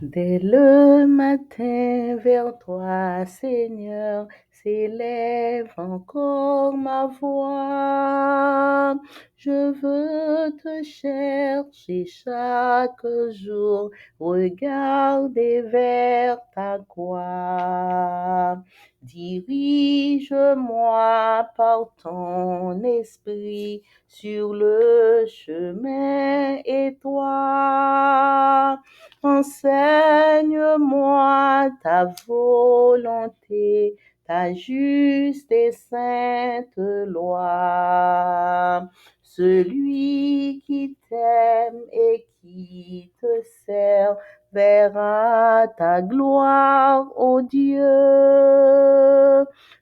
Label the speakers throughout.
Speaker 1: Dès le matin vers toi, Seigneur, s'élève encore ma voix. Je veux te chercher chaque jour, regarder vers ta croix. Dirige-moi par ton esprit sur le chemin étroit. Enseigne-moi ta volonté, ta juste et sainte loi. Celui qui t'aime et qui te sert verra ta gloire, ô Dieu.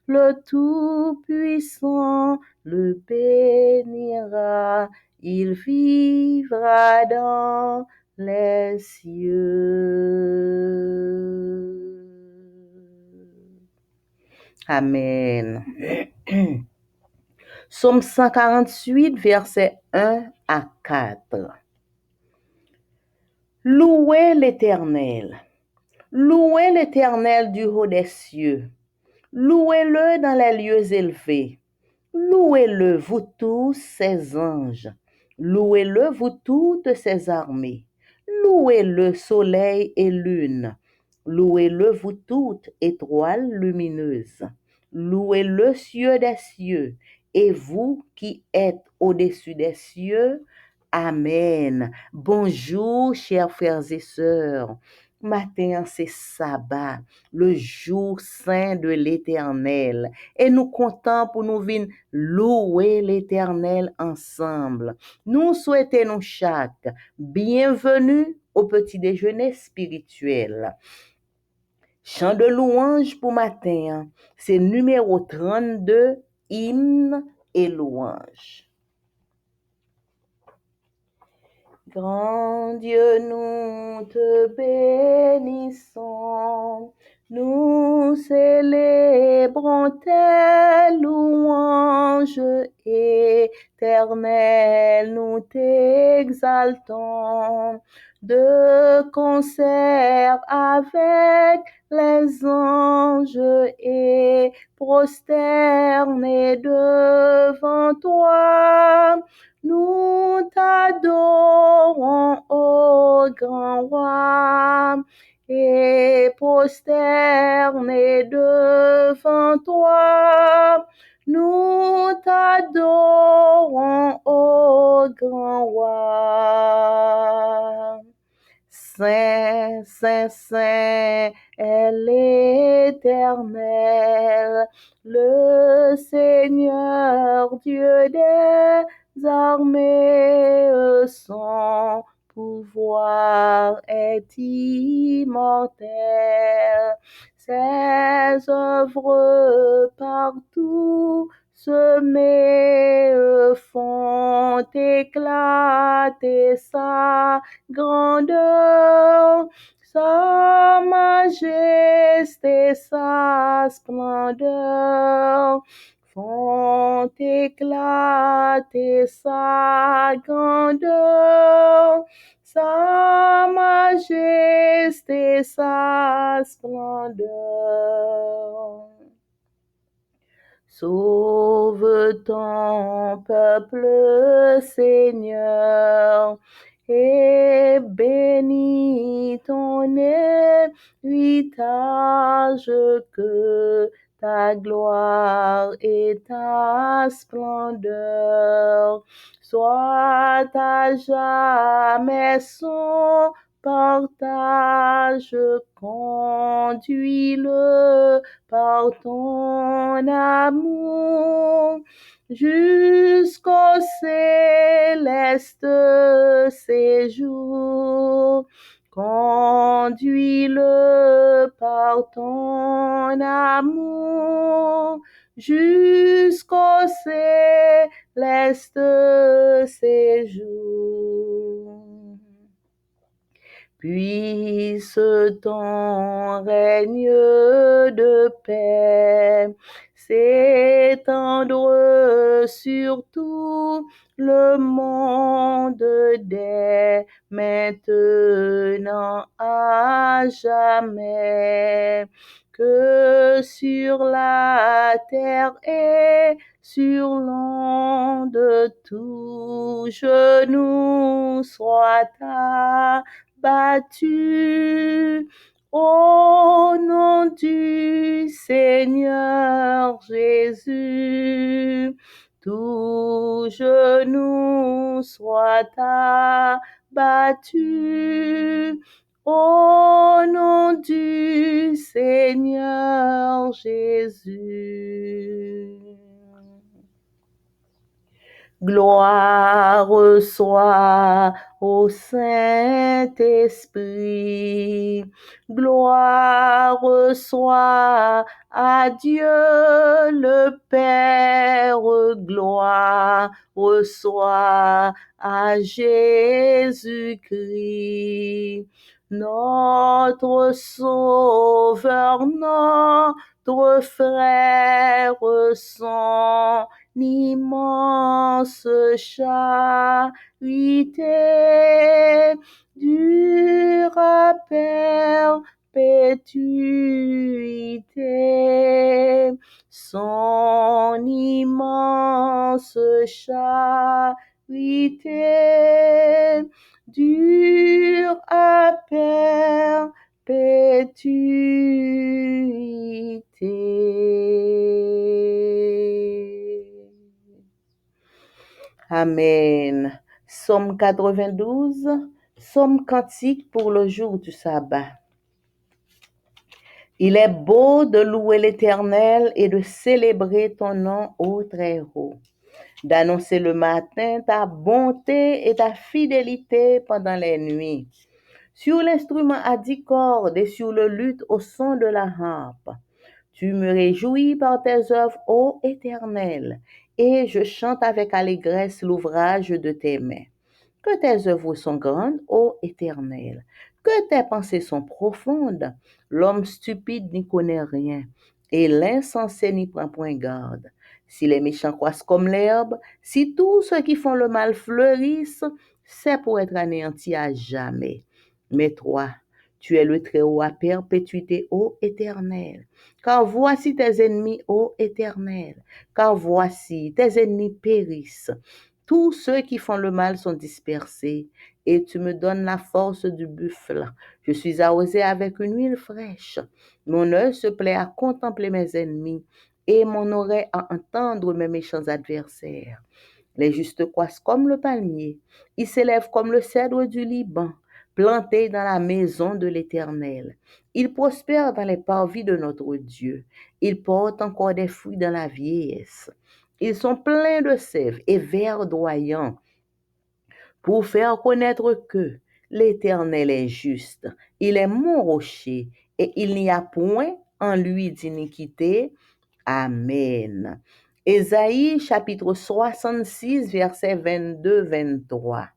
Speaker 1: Le Tout-Puissant le bénira, il vivra dans les cieux. Amen. Psaume 148, versets 1 à 4. Louez l'Éternel. Louez l'Éternel du haut des cieux. Louez-le dans les lieux élevés. Louez-le, vous tous ses anges. Louez-le, vous toutes ses armées. Louez-le, soleil et lune. Louez-le, vous toutes étoiles lumineuses. Louez-le, cieux des cieux, et vous qui êtes au-dessus des cieux. Amen. Bonjour, chers frères et sœurs. Matin, c'est sabbat, le jour saint de l'Éternel. Et nous comptons pour nous venir louer l'Éternel ensemble. Nous souhaitons chaque bienvenue au petit déjeuner spirituel. Chant de louange pour matin, c'est numéro 32, hymne et louange. Grand Dieu, nous te bénissons, nous célébrons tes louanges éternelles, nous t'exaltons de concert avec les anges et prosternés devant toi. Nous t'adorons, ô grand roi, et prosternés devant toi. Nous t'adorons, ô grand roi. Saint, Saint, Saint est l'Éternel, le Seigneur Dieu des armées, son pouvoir est immortel. Ses œuvres partout semées font éclater sa grandeur, sa majesté, sa splendeur font éclater sa grandeur, sa majesté, sa splendeur. Sauve ton peuple, Seigneur, et bénis ton héritage, que ta gloire et ta splendeur soient à jamais son partage. Conduis-le par ton amour jusqu'au céleste séjour. Conduis-le par ton amour jusqu'au céleste séjour. Puisse ton règne de paix s'étendre sur tout le monde dès maintenant à jamais, que sur la terre et sur l'onde tout genou soit abattu au nom du Seigneur Jésus. Tout genou soit abattu au nom du Seigneur Jésus. Gloire soit au Saint-Esprit, gloire soit à Dieu le Père, gloire soit à Jésus-Christ, notre Sauveur, notre frère, son immense charité dure à perpétuité. Son immense charité dure à perpétuité. Amen. Psaume 92, psaume cantique pour le jour du sabbat. Il est beau de louer l'Éternel et de célébrer ton nom ô Très-Haut, d'annoncer le matin ta bonté et ta fidélité pendant les nuits, sur l'instrument à 10 cordes et sur le luth au son de la harpe. Tu me réjouis par tes œuvres, ô Éternel, et je chante avec allégresse l'ouvrage de tes mains. Que tes œuvres sont grandes, ô Éternel, que tes pensées sont profondes. L'homme stupide n'y connaît rien, et l'insensé n'y prend point garde. Si les méchants croissent comme l'herbe, si tous ceux qui font le mal fleurissent, c'est pour être anéantis à jamais. Mais toi, tu es le Très-Haut à perpétuité, ô Éternel. Car voici tes ennemis, ô Éternel, car voici tes ennemis périssent. Tous ceux qui font le mal sont dispersés, et tu me donnes la force du buffle. Je suis arrosé avec une huile fraîche. Mon œil se plaît à contempler mes ennemis, et mon oreille à entendre mes méchants adversaires. Les justes croissent comme le palmier, ils s'élèvent comme le cèdre du Liban, plantés dans la maison de l'Éternel. Ils prospèrent dans les parvis de notre Dieu. Ils portent encore des fruits dans la vieillesse. Ils sont pleins de sève et verdoyants pour faire connaître que l'Éternel est juste. Il est mon rocher et il n'y a point en lui d'iniquité. Amen. Ésaïe chapitre 66, versets 22-23.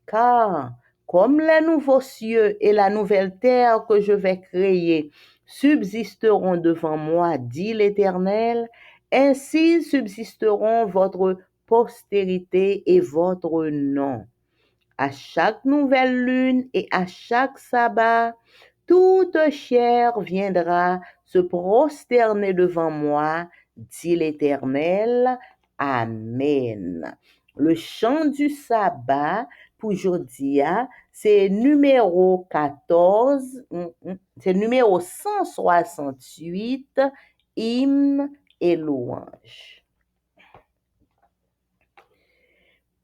Speaker 1: Car comme les nouveaux cieux et la nouvelle terre que je vais créer subsisteront devant moi, dit l'Éternel, ainsi subsisteront votre postérité et votre nom. À chaque nouvelle lune et à chaque sabbat, toute chair viendra se prosterner devant moi, dit l'Éternel. Amen. Le chant du sabbat pour aujourd'hui, c'est numéro 14, c'est numéro 168, hymne et louange.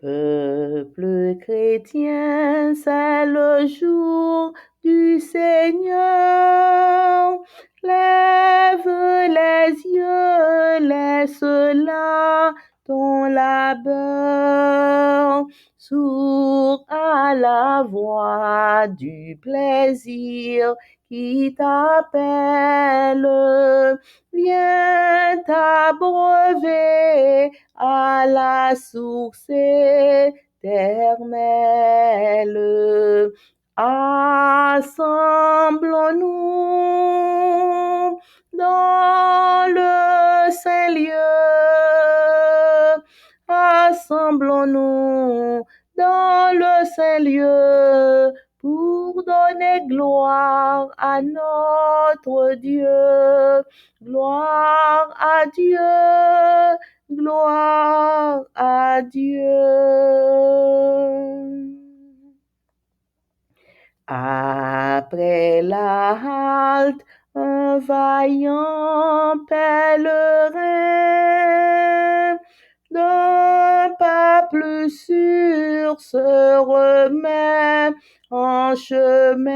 Speaker 1: Peuple chrétien, c'est le jour du Seigneur. Lève les yeux, laisse là ton labeur. Sourd à la voix du plaisir qui t'appelle. Viens t'abreuver à la source éternelle. Assemblons-nous dans le Saint saint lieu. Assemblons-nous dans le saint lieu pour donner gloire à notre Dieu. Gloire à Dieu, gloire à Dieu. Après la halte, un vaillant pèlerin d'un pas plus sûr se remet en chemin.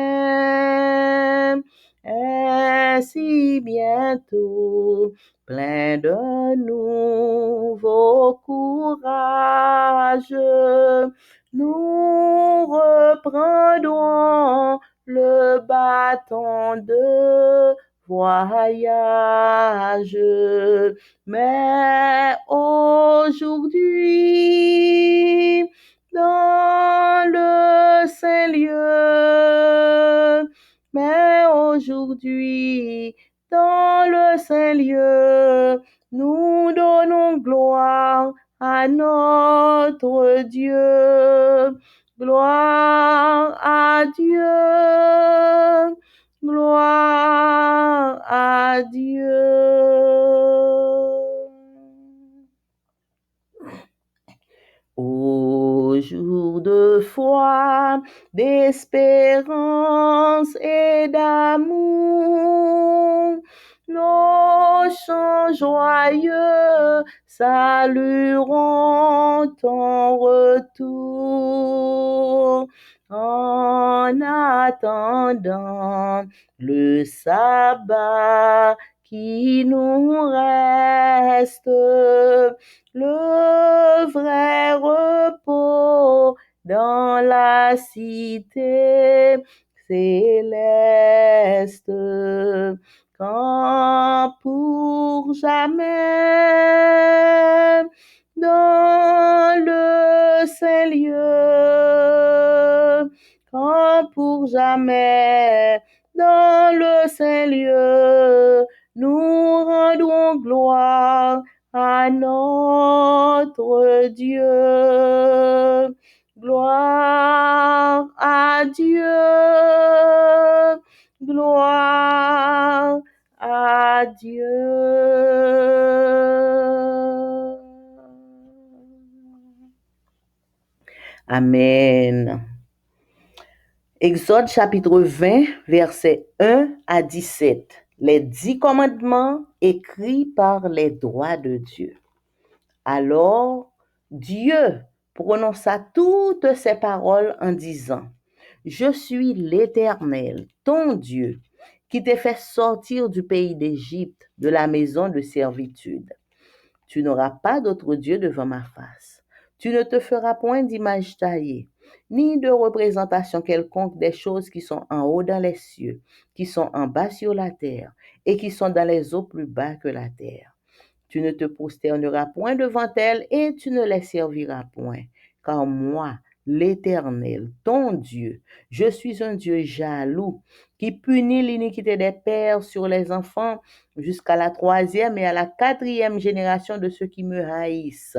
Speaker 1: Ainsi bientôt, plein de nouveau courage, nous reprendrons le bâton de voyage. Mais aujourd'hui, dans le saint lieu, mais aujourd'hui, dans le saint lieu, nous donnons gloire à notre Dieu. Gloire à Dieu, gloire à Dieu. Au jour de foi, d'espérance et d'amour, nos chants joyeux salueront ton retour. En attendant le sabbat qui nous reste, le vrai repos dans la cité céleste. Quand pour jamais dans le saint lieu, quand pour jamais dans le saint lieu, nous rendons gloire à notre Dieu. Gloire à Dieu, gloire à Dieu. Amen. Exode chapitre 20, versets 1 à 17. Les 10 commandements écrits par les doigts de Dieu. Alors, Dieu prononça toutes ces paroles en disant, « Je suis l'Éternel, ton Dieu, qui t'ai fait sortir du pays d'Égypte, de la maison de servitude. Tu n'auras pas d'autre Dieu devant ma face. Tu ne te feras point d'image taillée, ni de représentation quelconque des choses qui sont en haut dans les cieux, qui sont en bas sur la terre, et qui sont dans les eaux plus bas que la terre. Tu ne te prosterneras point devant elles, et tu ne les serviras point. Car moi, l'Éternel, ton Dieu, je suis un Dieu jaloux, qui punit l'iniquité des pères sur les enfants jusqu'à la 3e et à la 4e génération de ceux qui me haïssent,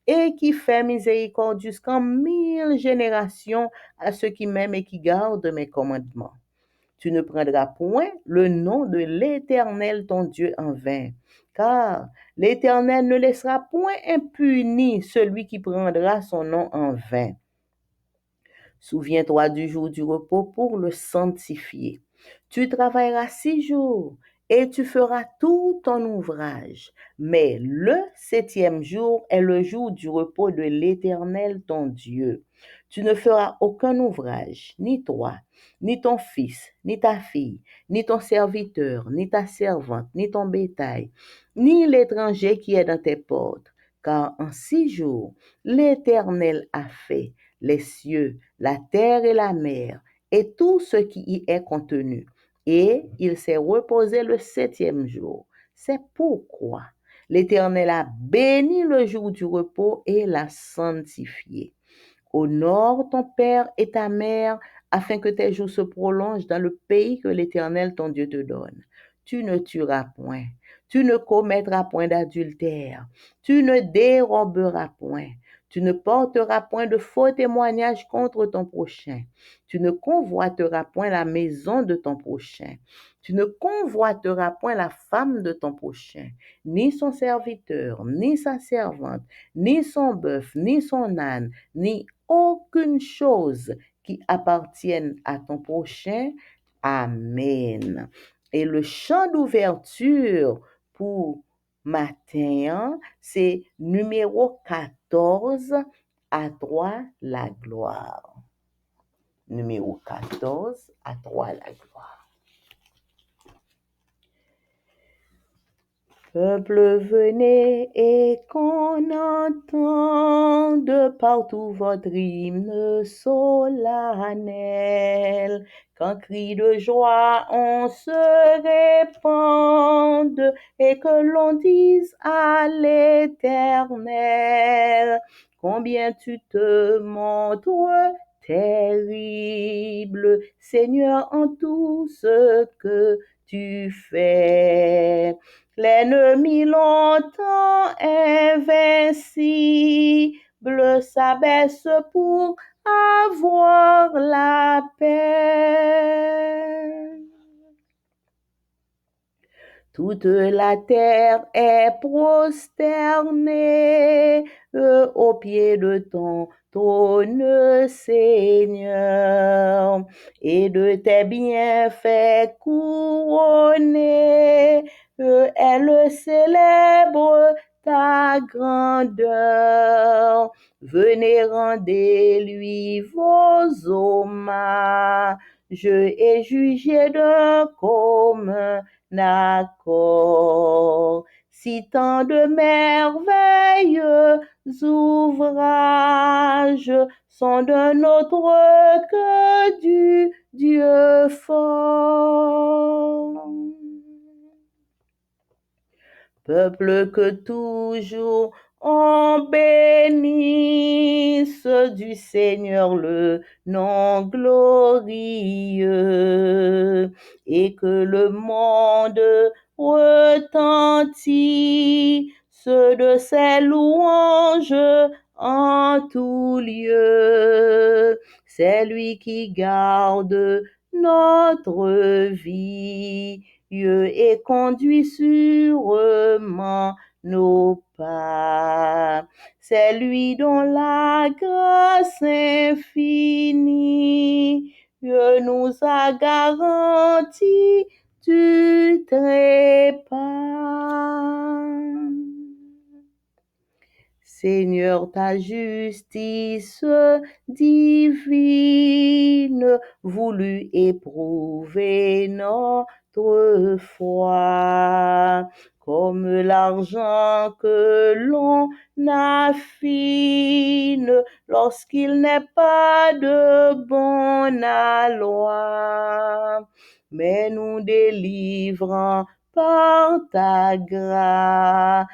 Speaker 1: et qui fait miséricorde jusqu'en 1000 générations à ceux qui m'aiment et qui gardent mes commandements. Tu ne prendras point le nom de l'Éternel ton Dieu en vain, car l'Éternel ne laissera point impuni celui qui prendra son nom en vain. Souviens-toi du jour du repos pour le sanctifier. Tu travailleras 6 jours et tu feras tout ton ouvrage. Mais le 7e jour est le jour du repos de l'Éternel ton Dieu. Tu ne feras aucun ouvrage, ni toi, ni ton fils, ni ta fille, ni ton serviteur, ni ta servante, ni ton bétail, ni l'étranger qui est dans tes portes. Car en 6 jours, l'Éternel a fait les cieux, la terre et la mer, et tout ce qui y est contenu. Et il s'est reposé le 7e jour. C'est pourquoi l'Éternel a béni le jour du repos et l'a sanctifié. Honore ton père et ta mère, afin que tes jours se prolongent dans le pays que l'Éternel ton Dieu te donne. Tu ne tueras point. Tu ne commettras point d'adultère. Tu ne déroberas point. Tu ne porteras point de faux témoignages contre ton prochain. Tu ne convoiteras point la maison de ton prochain. Tu ne convoiteras point la femme de ton prochain, ni son serviteur, ni sa servante, ni son bœuf, ni son âne, ni aucune chose qui appartienne à ton prochain. Amen. Et le chant d'ouverture pour matin, c'est numéro 14, à toi la gloire. Numéro 14, à toi la gloire. Peuple, venez et qu'on entende partout votre hymne solennel. Qu'un cri de joie on se répande et que l'on dise à l'Éternel, combien tu te montres terrible, Seigneur, en tout ce que tu fais. L'ennemi longtemps invincible s'abaisse pour avoir la paix. Toute la terre est prosternée aux pieds de ton trône, Seigneur, et de tes bienfaits couronnée. Elle célèbre ta grandeur. Venez, rendez-lui vos hommages et jugez d'un commun accord. Si tant de merveilleux ouvrages sont d'un autre que du Dieu fort. Peuple que toujours on bénisse du Seigneur le nom glorieux, et que le monde retentisse de ses louanges en tout lieu. C'est lui qui garde notre vie et conduit sûrement nos pas. C'est lui dont la grâce infinie nous a garanti du trépas. Seigneur, ta justice divine voulut éprouver notre foi, comme l'argent que l'on affine lorsqu'il n'est pas de bon aloi, mais nous délivrant par ta grâce,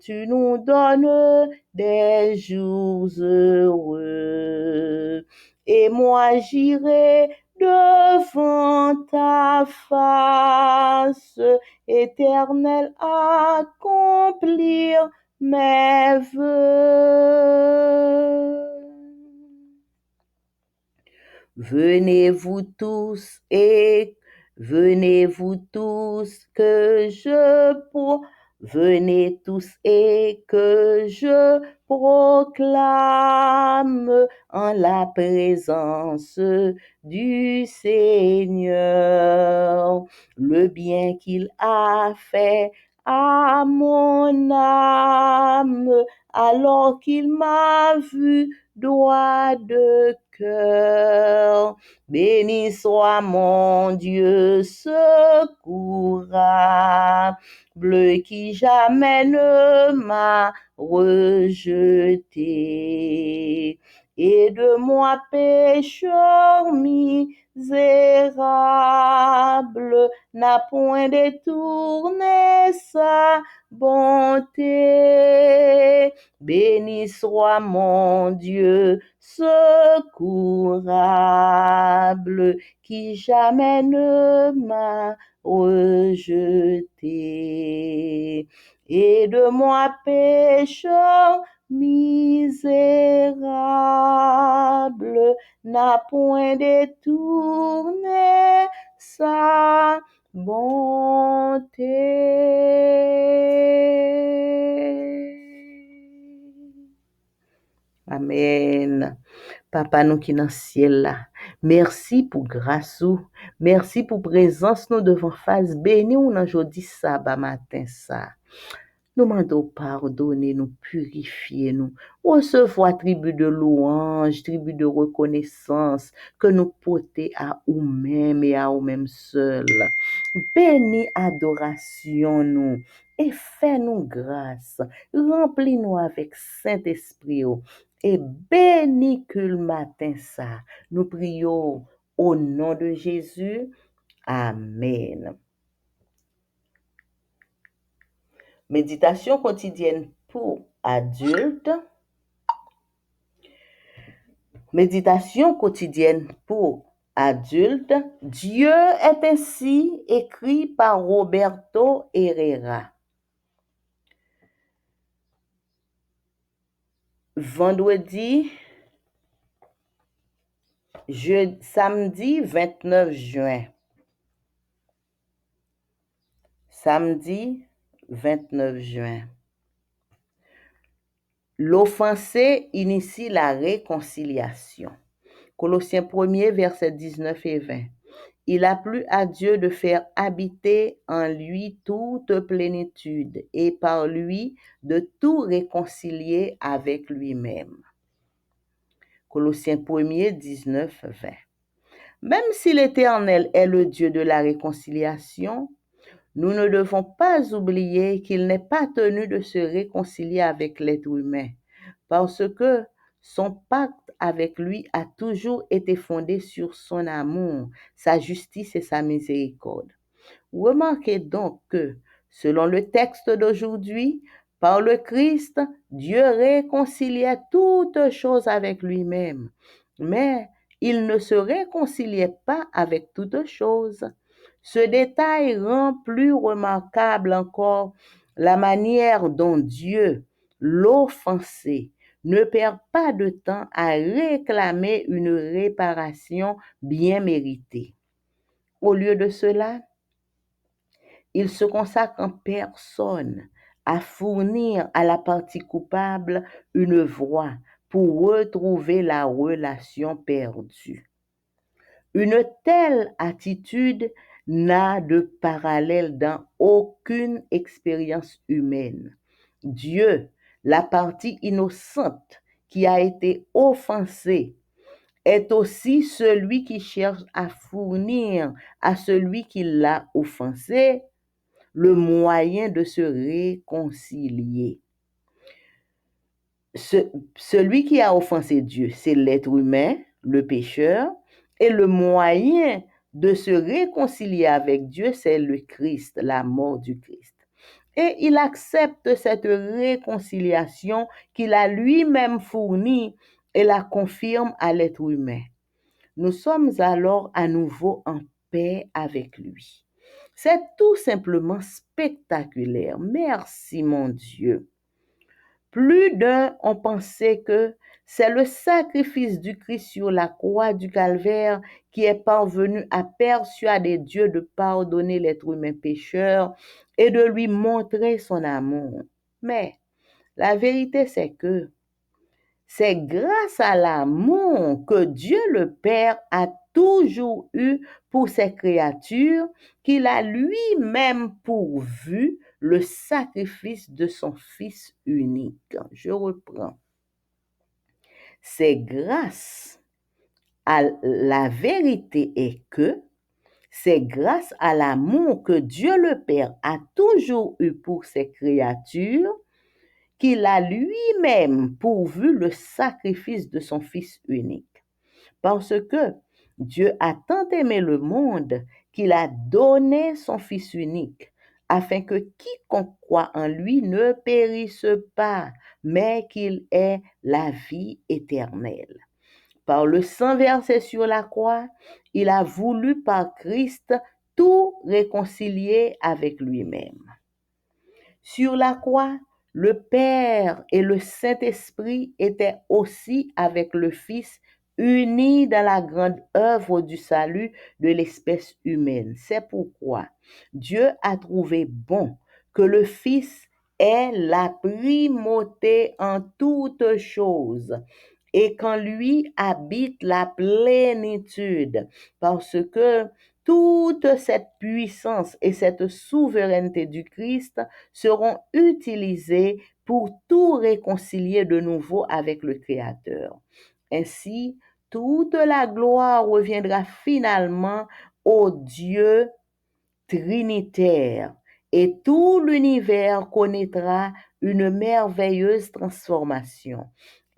Speaker 1: tu nous donnes des jours heureux. Et moi j'irai devant ta face, Éternel, accomplir mes vœux. Venez-vous tous que je proclame en la présence du Seigneur le bien qu'il a fait à mon âme, alors qu'il m'a vu droit de cœur. Béni soit mon Dieu secourable, qui jamais ne m'a rejeté. Et de moi pécheur misérable, n'a point détourné sa bonté. Béni soit mon Dieu secourable, qui jamais ne m'a rejeté. Et de moi pécheur misérable, n'a point détourné sa bonté. Amen. Papa nous qui dans ciel là, merci pour grâce ou, merci pour présence nous devant face béni ou dans jodi sabbat matin ça. Nous demandons pardonner, nous purifier, nous recevoir tribu de louange, tribu de reconnaissance que nous porter à nous-mêmes et à nous-mêmes seuls. Bénis adoration nous et fais-nous grâce. Remplis-nous avec Saint-Esprit et bénis que le matin ça. Nous prions au nom de Jésus. Amen. Méditation quotidienne pour adultes. Méditation quotidienne pour adultes. Dieu est ainsi écrit par Roberto Herrera. Vendredi, samedi 29 juin. Samedi 29 juin. L'offensé initie la réconciliation. Colossiens 1er, versets 19 et 20. Il a plu à Dieu de faire habiter en lui toute plénitude et par lui de tout réconcilier avec lui-même. Colossiens 1er, 19, 20. Même si l'Éternel est le Dieu de la réconciliation, nous ne devons pas oublier qu'il n'est pas tenu de se réconcilier avec l'être humain, parce que son pacte avec lui a toujours été fondé sur son amour, sa justice et sa miséricorde. Remarquez donc que, selon le texte d'aujourd'hui, par le Christ, Dieu réconciliait toutes choses avec lui-même, mais il ne se réconciliait pas avec toutes choses. Ce détail rend plus remarquable encore la manière dont Dieu, l'offensé, ne perd pas de temps à réclamer une réparation bien méritée. Au lieu de cela, il se consacre en personne à fournir à la partie coupable une voie pour retrouver la relation perdue. Une telle attitude n'a de parallèle dans aucune expérience humaine. Dieu, la partie innocente qui a été offensée, est aussi celui qui cherche à fournir à celui qui l'a offensé le moyen de se réconcilier. Celui qui a offensé Dieu, c'est l'être humain, le pécheur, et le moyen de se réconcilier avec Dieu, c'est le Christ, la mort du Christ. Et il accepte cette réconciliation qu'il a lui-même fournie et la confirme à l'être humain. Nous sommes alors à nouveau en paix avec lui. C'est tout simplement spectaculaire. Merci mon Dieu. Plus d'un ont pensé que c'est le sacrifice du Christ sur la croix du calvaire qui est parvenu à persuader Dieu de pardonner l'être humain pécheur et de lui montrer son amour. Mais la vérité, c'est que c'est grâce à l'amour que Dieu le Père a toujours eu pour ses créatures qu'il a lui-même pourvu le sacrifice de son Fils unique. Je reprends. C'est grâce à la vérité est que c'est grâce à l'amour que Dieu le Père a toujours eu pour ses créatures qu'il a lui-même pourvu le sacrifice de son Fils unique. Parce que Dieu a tant aimé le monde qu'il a donné son Fils unique, afin que quiconque croit en lui ne périsse pas, mais qu'il ait la vie éternelle. Par le sang versé sur la croix, il a voulu par Christ tout réconcilier avec lui-même. Sur la croix, le Père et le Saint-Esprit étaient aussi avec le Fils, unis dans la grande œuvre du salut de l'espèce humaine. C'est pourquoi Dieu a trouvé bon que le Fils ait la primauté en toutes choses et qu'en lui habite la plénitude, parce que toute cette puissance et cette souveraineté du Christ seront utilisées pour tout réconcilier de nouveau avec le Créateur. Ainsi, toute la gloire reviendra finalement au Dieu trinitaire et tout l'univers connaîtra une merveilleuse transformation.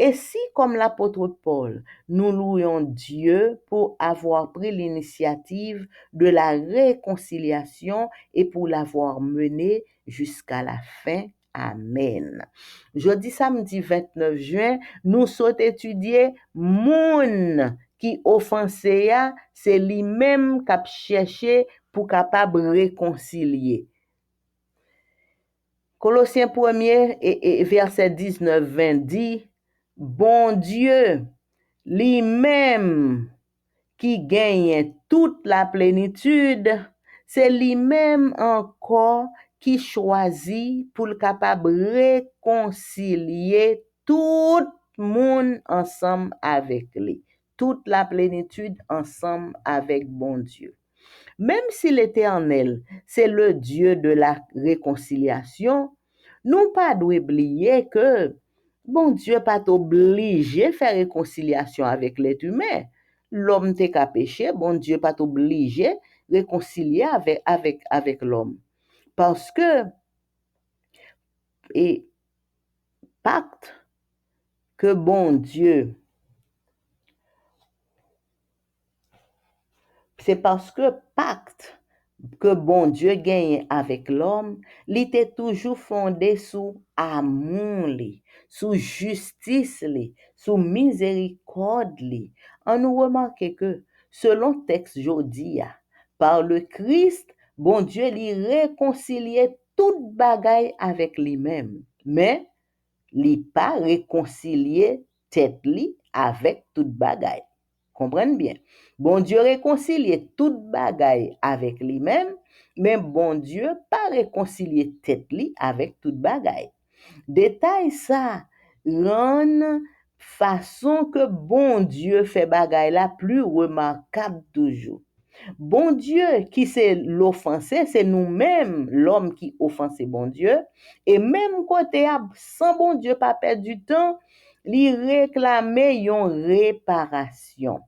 Speaker 1: Et si, comme l'apôtre Paul, nous louons Dieu pour avoir pris l'initiative de la réconciliation et pour l'avoir menée jusqu'à la fin. Amen. Jeudi samedi 29 juin, nous sommes étudier moun qui offensé, c'est lui-même qui a cherché pour capable réconcilier. Colossiens 1er et verset 19-20 dit, bon Dieu, lui-même qui gagne toute la plénitude, c'est lui-même encore qui choisit pour le capable réconcilier tout le monde ensemble avec lui. Toute la plénitude ensemble avec bon Dieu. Même si l'Éternel, c'est le Dieu de la réconciliation, nous pas oublier que bon Dieu pas obligé de faire réconciliation avec l'être humain. L'homme t'est qu'à pécher, bon Dieu pas obligé de réconcilier avec l'homme. Parce que, et pacte que bon Dieu, c'est parce que pacte que bon Dieu gagne avec l'homme, il était toujours fondé sous amour, sous justice, sous miséricorde. On nous remarque que, selon texte jodi, par le Christ, bon Dieu lui réconciliait toute bagaille avec lui-même. Mais, il pas réconcilié tête li avec toute bagaille. Comprenez bien. Bon Dieu réconcilier toute bagaille avec lui-même, mais bon Dieu pas réconcilier tête li avec toute bagaille. Détail ça rend façon que bon Dieu fait bagaille la plus remarquable toujours. Bon Dieu qui c'est l'offensé, c'est nous-mêmes, l'homme qui offensé bon Dieu. Et même côté, sans bon Dieu pas perdre du temps, lui réclamer une réparation.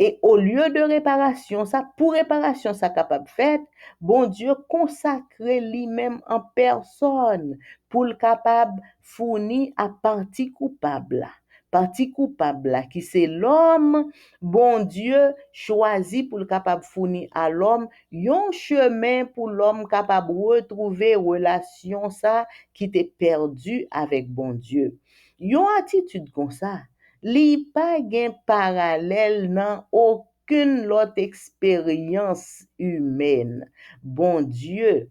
Speaker 1: Et au lieu de réparation, ça, pour réparation, ça capable fait, bon Dieu consacre lui-même en personne pour le capable fournir à partie coupable. Partie coupable là, qui c'est l'homme, bon Dieu choisit pour le capable fournir à l'homme un chemin pour l'homme capable retrouver relation ça qui était perdu avec bon Dieu. Une attitude comme ça, li pa gen parallèle dans aucune autre expérience humaine. Bon Dieu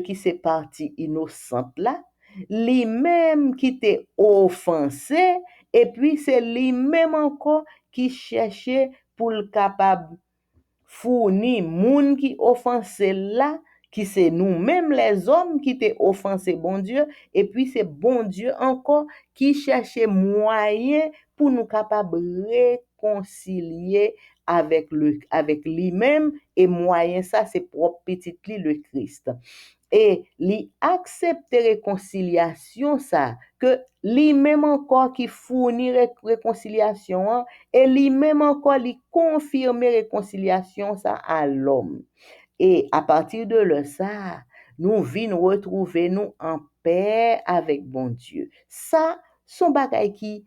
Speaker 1: qui c'est parti innocente là, lui-même qui t'est offensé, et puis c'est lui-même encore qui cherchait pour le capable fournir moun qui offensé là, qui c'est nous-mêmes les hommes qui t'ont offensé bon Dieu, et puis c'est bon Dieu encore qui cherchait moyen pour nous capables réconcilier avec lui-même, et moyen ça c'est propre petit li le Christ. Et li accepte réconciliation ça, que lui-même encore qui fournit réconciliation, et lui-même encore li confirme réconciliation ça à l'homme. Et à partir de là, ça, nous venons retrouver nous en paix avec bon Dieu. Ça, son bagay qui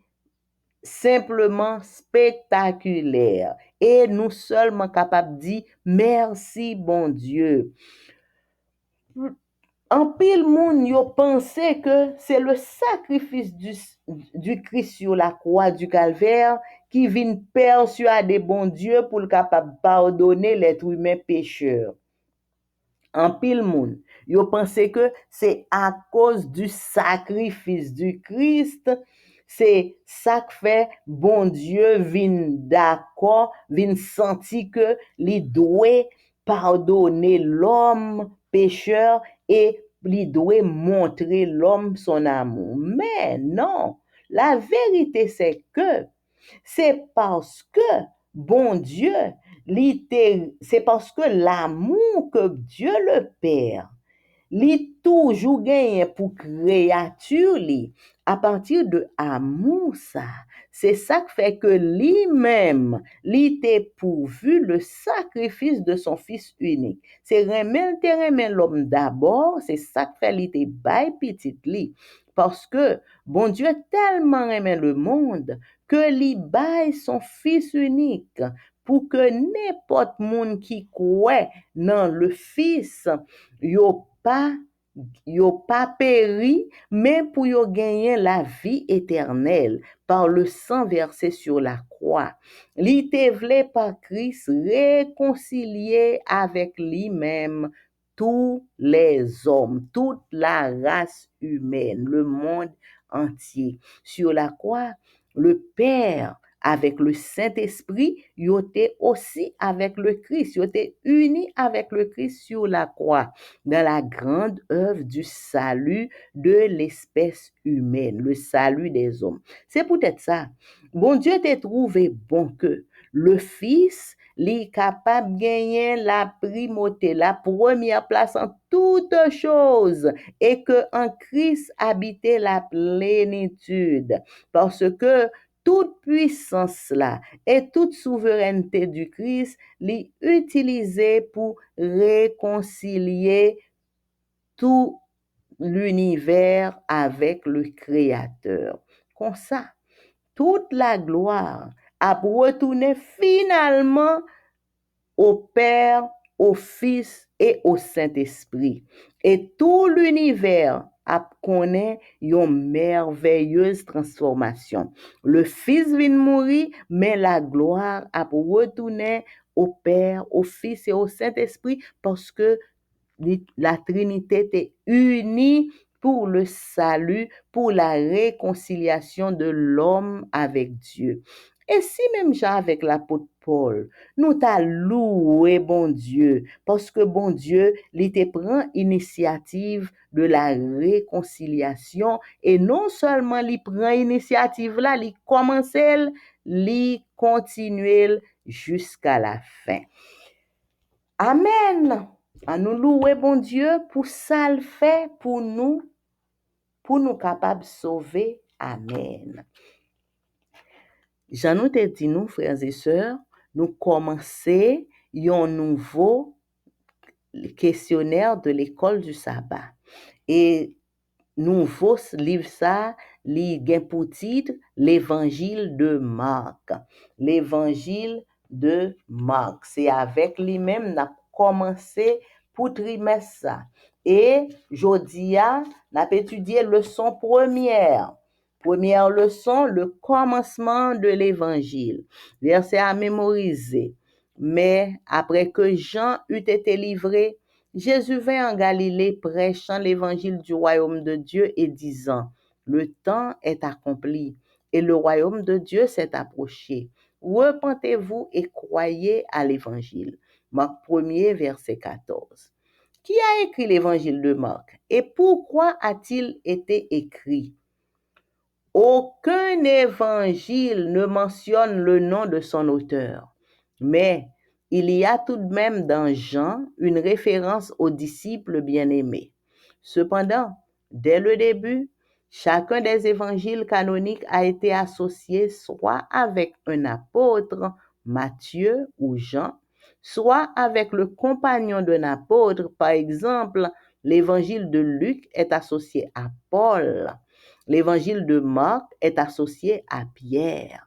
Speaker 1: simplement spectaculaire. Et nous seulement capables de dire merci, bon Dieu. En pile moun yo pensé que c'est le sacrifice du Christ sur la croix du calvaire qui vient persuader bon Dieu pour le capable pardonner l'être humain pécheur. En pile moun, yo pensé que c'est à cause du sacrifice du Christ, c'est ça que fait bon Dieu vient d'accord, vient sentir que li doit pardonner l'homme pécheur et li doit montrer l'homme son amour. Mais non, la vérité c'est parce que bon Dieu, c'est parce que l'amour que Dieu le Père li toujours gagné pour créature li à partir de amour ça. C'est ça qui fait que lui-même, li t'est pourvu le sacrifice de son fils unique. C'est remen l'homme d'abord, c'est ça qui fait li t'est bail petit li. Parce que bon Dieu tellement aimait le monde que li bail son fils unique pour que n'importe monde qui croit dans le fils yo pas péri, mais pour yo gagner la vie éternelle par le sang versé sur la croix. Li te vle par Christ réconcilier avec lui-même tous les hommes, toute la race humaine, le monde entier. Sur la croix, le Père avec le Saint-Esprit, yo te aussi avec le Christ, yo te uni avec le Christ sur la croix dans la grande œuvre du salut de l'espèce humaine, le salut des hommes. C'est peut-être ça. Bon Dieu t'a trouvé bon que le Fils est capable de gagner la primauté, la première place en toutes choses, et que en Christ habitait la plénitude. Parce que toute puissance là et toute souveraineté du Christ l'est utilisée pour réconcilier tout l'univers avec le Créateur. Comme ça, toute la gloire a retourné finalement au Père, au Fils et au Saint-Esprit. Et tout l'univers a connaît une merveilleuse transformation. Le Fils vient mourir, mais la gloire a retourné au Père, au Fils et au Saint-Esprit parce que la Trinité était unie pour le salut, pour la réconciliation de l'homme avec Dieu. Et si même Jean avec l'apôtre Paul, nous t'a loué bon Dieu, parce que bon Dieu, il te prend initiative de la réconciliation, et non seulement il prend initiative là, il commence, il continue jusqu'à la fin. Amen. À nous louer bon Dieu pour ça le fait pour nous capables de sauver. Amen. Jean nous te dit nous, frères et sœurs, nous commencer un nouveau questionnaire de l'école du sabbat. Et nouveau livre ça, li gen pour titre l'évangile de Marc. L'évangile de Marc. C'est avec lui-même n'a commencé pour trimestre ça. Et jodia n'a étudié leçon première. Première leçon, le commencement de l'évangile. Verset à mémoriser. Mais après que Jean eut été livré, Jésus vint en Galilée prêchant l'évangile du royaume de Dieu et disant, le temps est accompli et le royaume de Dieu s'est approché. Repentez-vous et croyez à l'évangile. Marc 1er, verset 14. Qui a écrit l'évangile de Marc et pourquoi a-t-il été écrit? Aucun évangile ne mentionne le nom de son auteur, mais il y a tout de même dans Jean une référence aux disciples bien-aimés. Cependant, dès le début, chacun des évangiles canoniques a été associé soit avec un apôtre, Matthieu ou Jean, soit avec le compagnon d'un apôtre. Par exemple, l'évangile de Luc est associé à Paul. l'évangile de Marc est associé à Pierre.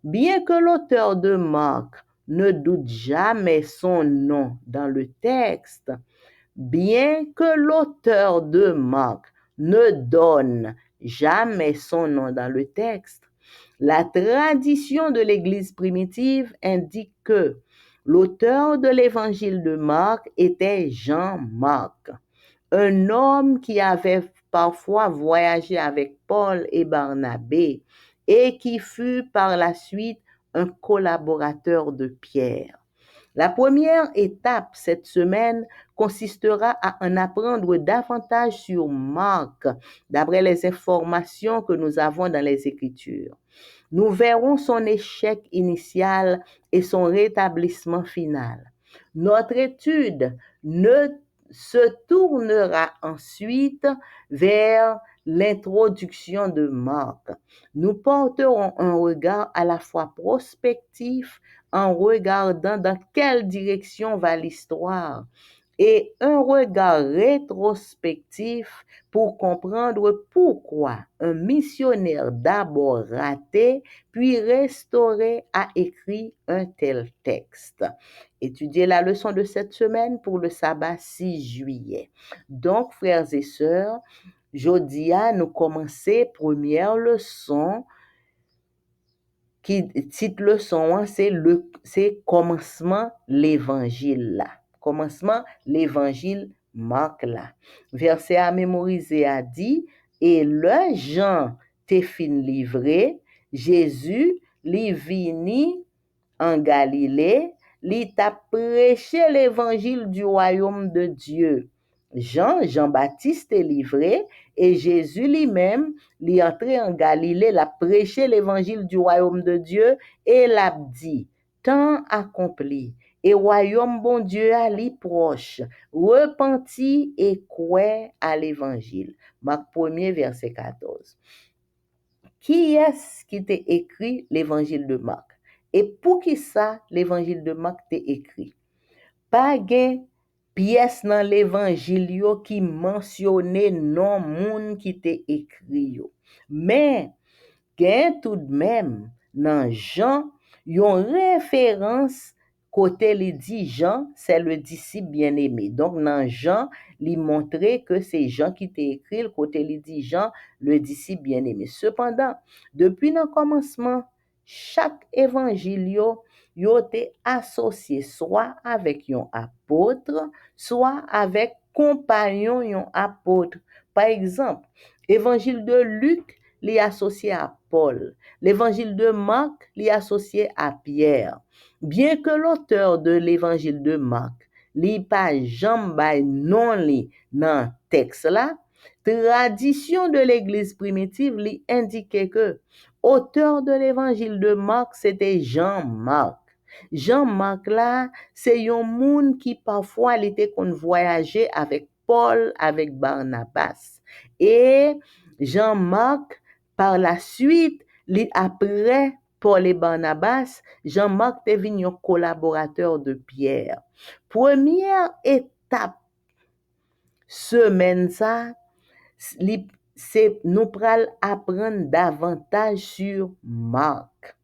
Speaker 1: Bien que l'auteur de Marc ne doute jamais son nom dans le texte, bien que l'auteur de Marc ne donne jamais son nom dans le texte, la tradition de l'Église primitive indique que l'auteur de l'évangile de Marc était Jean-Marc, un homme qui avait parfois voyagé avec Paul et Barnabé et qui fut par la suite un collaborateur de Pierre. La première étape cette semaine consistera à en apprendre davantage sur Marc, d'après les informations que nous avons dans les Écritures. Nous verrons son échec initial et son rétablissement final. Notre étude se tournera ensuite vers l'introduction de Marc. Nous porterons un regard à la fois prospectif en regardant dans quelle direction va l'histoire et un regard rétrospectif pour comprendre pourquoi un missionnaire d'abord raté puis restauré a écrit un tel texte. Étudiez la leçon de cette semaine pour le sabbat 6 juillet. Donc, frères et sœurs, jeudi nous commençons première leçon qui titre leçon c'est commencement l'évangile là. Commencement l'évangile Marc là. Verset à mémoriser a dit et le Jean te fin livré, Jésus li vini en Galilée, li t'a prêché l'évangile du royaume de Dieu. Jean-Baptiste est livré et Jésus lui-même li entré en Galilée, l'a prêché l'évangile du royaume de Dieu et l'a dit, temps accompli et royaume bon Dieu a li proche, repenti et croit à l'évangile. Marc 1er verset 14. Qui est-ce qui t'a écrit l'évangile de Marc? Et pour qui ça l'évangile de Marc t'a écrit? Pas gen pièce dans l'évangile yo qui mentionne non moun qui t'a écrit yo. Mais gen tout de même dans Jean yon référence côté li dit Jean, c'est le disciple bien-aimé. Donc dans Jean, li montrer que c'est Jean qui t'a écrit, le côté li dit Jean, le disciple bien-aimé. Cependant, depuis le commencement, chaque évangile yo te associé soit avec un apôtre, soit avec compagnon yon apôtre. Par exemple, évangile de Luc li associé à Paul. L'évangile de Marc li associé à Pierre. Bien que l'auteur de l'évangile de Marc li pas jambay non li nan texte là, tradition de l'église primitive li indiquait que auteur de l'évangile de Marc c'était Jean-Marc. Jean-Marc là, c'est un monde qui parfois il était qu'on voyageait avec Paul, avec Barnabas. Et Jean-Marc, par la suite, après Paul et Barnabas, Jean-Marc est devenu un collaborateur de Pierre. Première étape, semaine ça, c'est nous pral apprendre davantage sur Marc.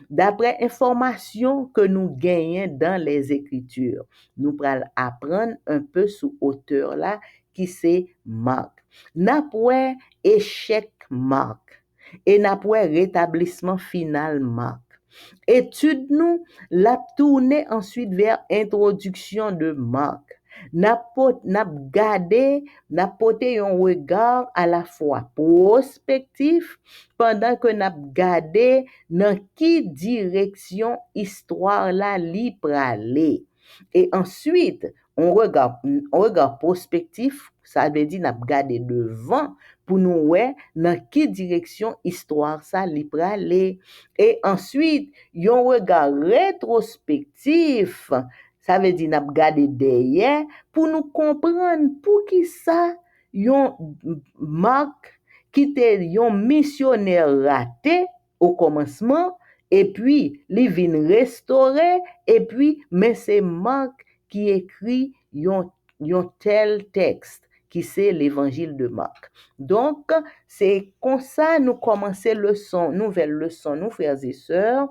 Speaker 1: D'après information que nous gagnons dans les Écritures, nous pral apprendre un peu sur auteur là qui c'est Marc. N'après échec Marc et n'après rétablissement final Marc. Étude nous la tourner ensuite vers introduction de Marc. N'a gardé, n'a porté un regard à la fois prospectif pendant que n'a gardé dans qui direction histoire la li pralé. Et ensuite, on regarde prospectif, ça veut dire n'a gardé devant pour nous ouais dans qui direction histoire ça li pralé. Et ensuite, yon regard rétrospectif, ça veut dire n'a gardé derrière pour nous comprendre pour qui ça yon Marc qui était yon missionnaire raté au commencement et puis li vinn restaurer et puis mais c'est Marc qui écrit yon tel texte qui c'est l'évangile de Marc. Donc, c'est comme ça nous commencer nouvelle leçon, nous frères et sœurs.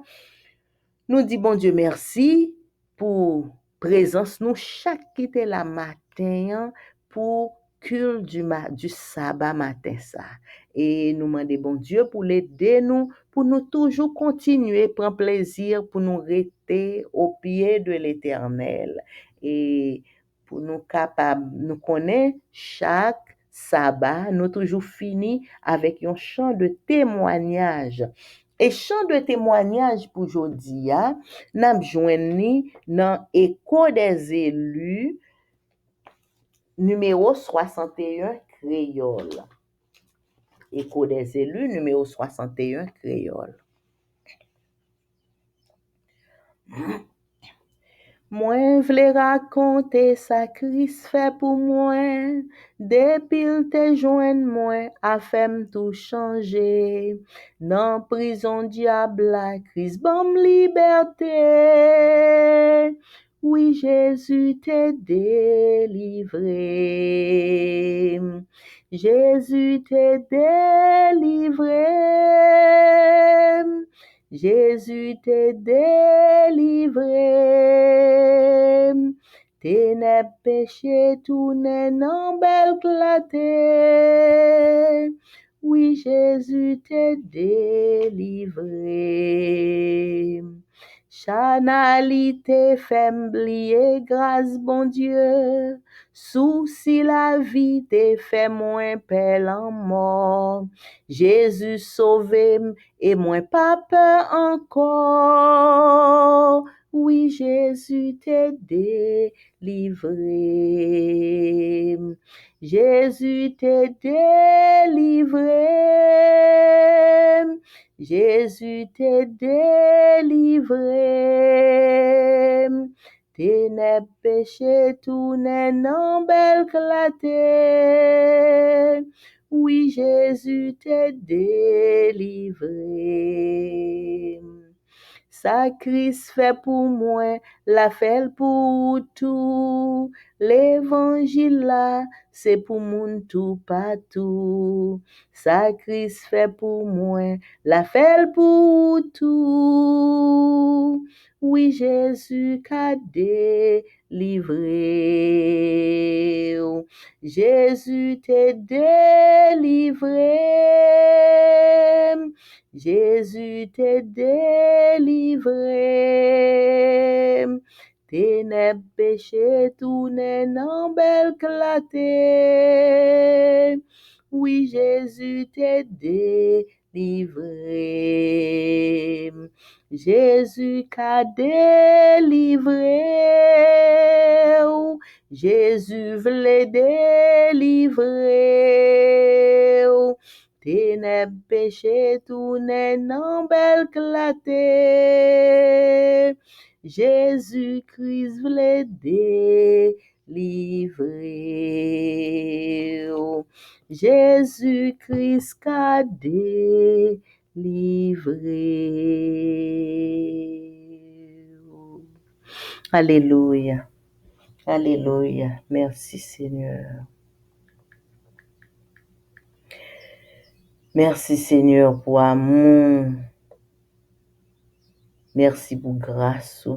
Speaker 1: Nous dit bon Dieu merci pour présence nous chaque qui était la matin pour culte du sabbat matin ça. Et nous demander bon Dieu pour l'aider nous, pour nous toujours continuer, prendre plaisir, pour nous rester au pied de l'Éternel. Et pour nous capables, nous connaître chaque sabbat, nous toujours fini avec un chant de témoignage. Et chant de témoignage pour aujourd'hui, n'a joindni dans Écho des élus numéro 61 créole. Écho des élus numéro 61 créole. Moi vle raconter sa Christ fait pour moi, depuis te joindre moi, a fait tout changer. Dans prison diable, Christ bam liberté. Oui, Jésus t'est délivré. Jésus t'est délivré. Jésus t'est délivré. Ténèbres péché tourné en belle clarté. Oui, Jésus t'est délivré. Chanalité fait m'blier grâce bon Dieu. Souci la vie te fait moins pelle en mort. Jésus sauvé et moins pas peur encore. Oui, Jésus t'est délivré. Jésus t'est délivré. Jésus t'est délivré. Ténèbres péché tourné en belle clarté. Oui, Jésus t'est délivré. Sa Christ fait pour moi, la fait pour tout. L'évangile là, c'est pour moun tout partout. Sa Christ fait pour moi, la fait pour tout. Oui, Jésus qu'a délivré. Jésus t'est délivré. Jésus t'est délivré. Ténèbres péché tourné en belle clarté. Oui, Jésus t'est délivré. Jésus qu'a délivré. Jésus voulait délivrer. Ténèbres péché tourné en belle clarté. Jésus-Christ voulait délivrer. Jésus-Christ qu'a délivré. Alléluia. Alléluia. Merci Seigneur. Merci Seigneur pour amour. Merci pour grâce.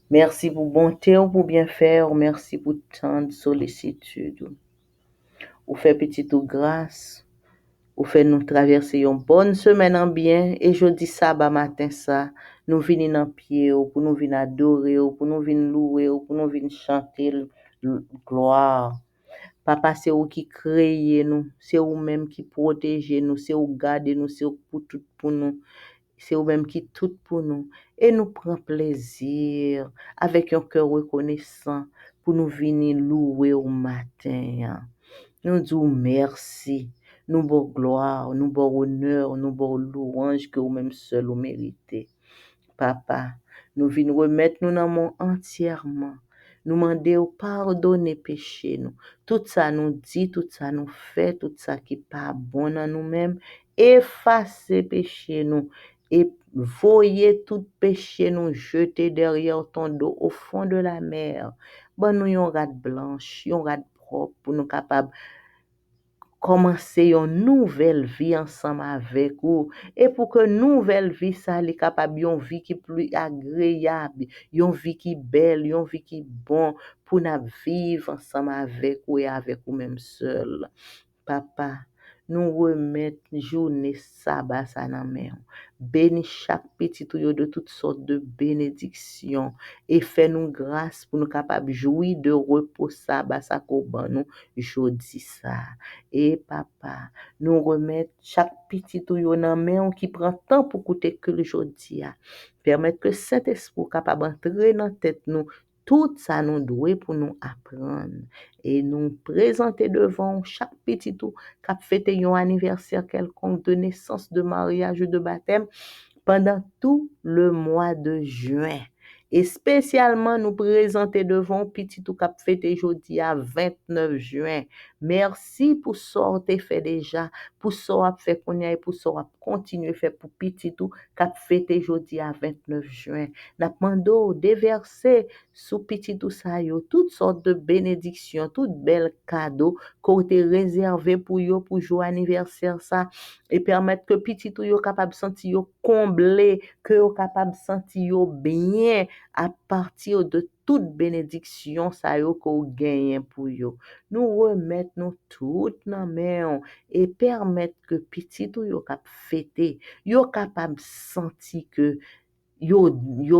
Speaker 1: Merci pour bonté ou pour bien faire. Merci pour tant de sollicitude. Ou fait petite ou grâce. Ou fait nous traverser une bonne semaine en bien. Et jeudi sabbat matin ça, nous venons dans pied pour nous venir adorer, pour nous venir louer, pour nous venir chanter gloire. Papa, c'est vous qui créez nous, c'est vous même qui protégez nous, c'est vous gardez nous, c'est vous pour tout pour nous. C'est vous-même qui tout pour nous. Et nous prend plaisir avec un cœur reconnaissant pour nous venir louer au matin. Nous disons merci. Nous bon gloire, nous bon honneur, nous bon louange que vous-même seul vous méritez. Papa, nous venons remettre nous dans mon entièrement. Nous demander au pardonner péché nous. Tout ça nous dit, tout ça nous fait, tout ça qui pas bon dans nous-mêmes, effacer péché nous et voyer tout péché nous jeter derrière ton dos au fond de la mer. Bon nous yon rade blanche, yon rade propre, pour nous capables commencer une nouvelle vie ensemble avec vous et pour que nouvelle vie ça est capable une vie qui plus agréable, une vie qui belle, une vie qui bon pour nous vivre ensemble avec vous et avec vous même seul. Papa, nous remettons journée sabbat ça dans main. Bénis chaque petit tuyau de toutes sortes de bénédictions et fais-nous grâce pour nous capables de jouir de repos sabbat ça qu'on nous jodi ça. Et papa, nous remettons chaque petit tuyau dans main qui prend temps pour coûter que le jodi a. Permettre que Saint-Esprit capable entrer dans tête nous tout ça nous doit pour nous apprendre et nous présenter devant chaque petit tout qui a fêté un anniversaire quelconque de naissance, de mariage ou de baptême pendant tout le mois de juin. Et spécialement nous présenter devant petit tout cap fêté jeudi à 29 juin. Merci pour ce que fait déjà, pour ce que fait qu'on y a et pour ce que continuer faire pour petit tout cap fêté jeudi à 29 juin. N'a demandé déverser sous petit tout ça yo toutes sortes de bénédictions, toutes belles cadeaux qu'on te réservé pour yo pour jour anniversaire ça et permettre que petit tout yo capable sentir yo comblé, que yo capable sentir yo bien à partir de toute bénédiction ça yo qu'on gagne pour yo. Nous remettre nous tout dans main et permettre que petit tout yo cap fêter, yo capable sentir que yo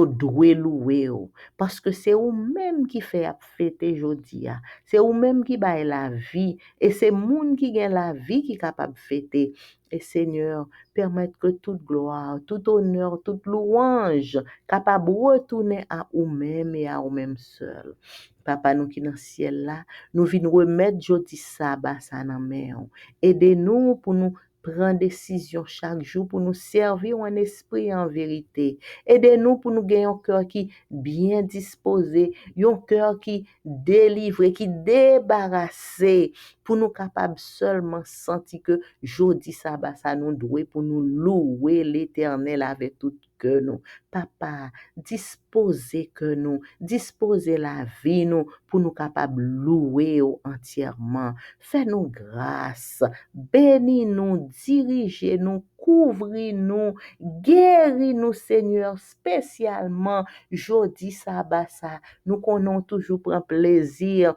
Speaker 1: doué louer parce que c'est ou même qui fait fêter jodi a, c'est ou même qui baille la vie et c'est moun qui gagne la vie qui capable fêter. Et Seigneur, permettre que toute gloire, tout honneur, toute louange capable retourner à ou même et à ou même seul. Papa nous qui dans le ciel là, nous venons remettre jodi sabbat ça dans main. Aidez-nous pour nous prendre décision chaque jour pour nous servir en esprit et en vérité. Aidez-nous pour nous gagner un cœur qui bien disposé, un cœur qui délivré, qui débarrassé, pour nous capables seulement sentir que jeudi sabbat ça nous doit pour nous louer l'Éternel avec tout que nous. Papa, disposez que nous, disposez la vie nous pour nous capables louer entièrement. Fais-nous grâce, bénis-nous, dirigez-nous, couvris-nous, guéris-nous, Seigneur, spécialement jeudi sabbat ça. Nous connaissons toujours prendre plaisir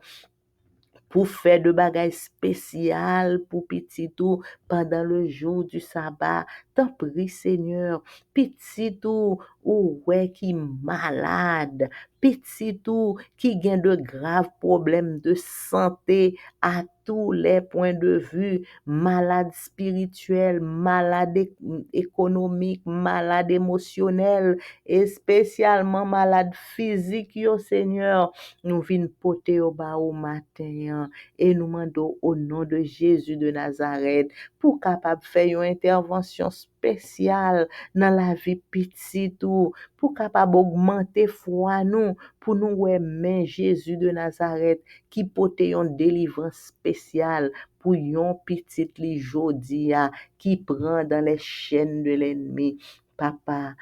Speaker 1: pour faire de bagages spéciales pour petit tout pendant le jour du sabbat. T'en prie, Seigneur, petit tout ou ouais qui malade, petit tout qui gagne de graves problèmes de santé à tous les points de vue, malade spirituel, malade économique, malade émotionnel et spécialement malade physique, yo Seigneur. Nous venons porter au bas au matin et nous demandons au nom de Jésus de Nazareth pour capable faire une intervention spéciale dans la vie petite ou pour capable augmenter foi nous pour nous aimer Jésus de Nazareth qui porte une délivrance spéciale pour yon petit li jodi qui prend dans les chaînes de l'ennemi. Papa,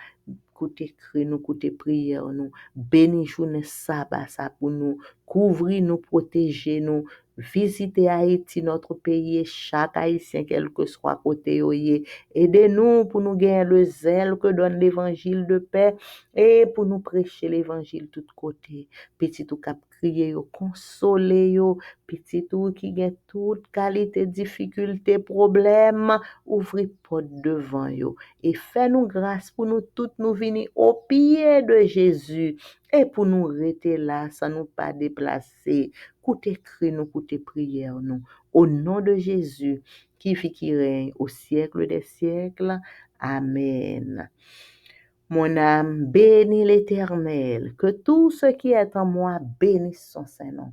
Speaker 1: côté cri nous, côté prière nous, bénis journée sabbat ça pour nous, couvrir nous, protéger nous, visiter Haïti, notre pays, et chaque Haïtien, quel que soit côté yoye, aidez-nous pour nous gagner le zèle que donne l'évangile de paix et pour nous prêcher l'évangile tout côté. Petit ou cap crier yo, consoler yo, petit ou qui gagne toute qualité, difficulté, problème, ouvrir porte devant yo et fais-nous grâce pour nous toutes nous venir au pied de Jésus et pour nous rester là sans nous pas déplacer. Coûtez cri nous, coûtez prière nous. Au nom de Jésus qui vit qui règne au siècle des siècles. Amen. Mon âme bénit l'Éternel, que tout ce qui est en moi bénisse son Saint-Nom.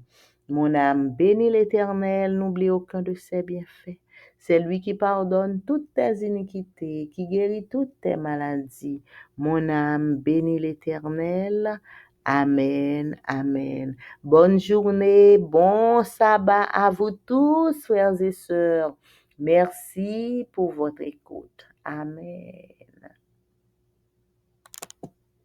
Speaker 1: Mon âme bénit l'Éternel, n'oublie aucun de ses bienfaits. C'est lui qui pardonne toutes tes iniquités, qui guérit toutes tes maladies. Mon âme bénit l'Éternel. Amen, amen. Bonne journée, bon sabbat à vous tous, frères et sœurs. Merci pour votre écoute. Amen.